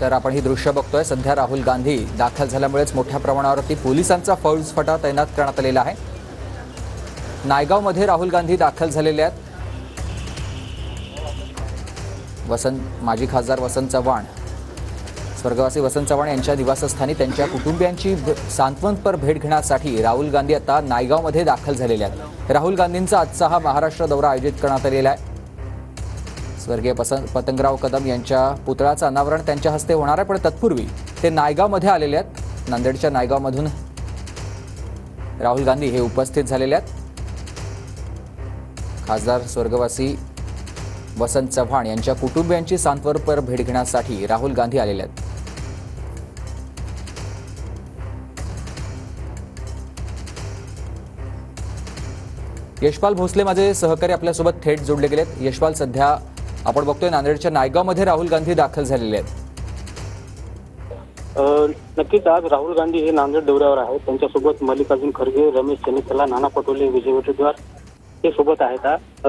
तर आपण ही दृश्य बघतोय। सध्या राहुल गांधी दाखल झाल्यामुळेच मोठ्या प्रमाणावरती पोलिसांचा फौजफाटा तैनात करण्यात आलेला आहे। नायगावमध्ये राहुल गांधी दाखल झालेले आहेत। माजी खासदार वसंत चव्हाण, स्वर्गवासी वसंत चव्हाण यांच्या निवासस्थानी त्यांच्या कुटुंबियांची सांत्वनपर भेट घेण्यासाठी राहुल गांधी आता नायगावमध्ये दाखल झालेले आहेत। राहुल गांधींचा आजचा हा महाराष्ट्र दौरा आयोजित करण्यात आलेला आहे। स्वर्गीय पतंगराव कदम यांच्या पुतळ्याचं अनावरण त्यांच्या हस्ते होणार आहे, पण तत्पूर्वी ते नायगावमध्ये आलेले आहेत। नांदेडच्या नायगावमधून राहुल गांधी हे उपस्थित झालेले आहेत। खासदार स्वर्गवासी वसंत चव्हाण यांच्या कुटुंबियांची सांत्वनपर भेट घेण्यासाठी राहुल गांधी आलेले आहेत। यशपाल भोसले माझे सहकारी आपल्यासोबत थेट जोडले गेलेत। यशपाल, सध्या आपण बघतोय नांदेडच्या नायगावमध्ये राहुल गांधी दाखल झालेले आहेत। नक्कीच आज राहुल गांधी हे नांदेड दौऱ्यावर आहेत। त्यांच्यासोबत मल्लिकार्जुन खरगे, रमेश चन्नीकला, नाना पटोले, विजय वडेट्टीवार हे सोबत आहेत।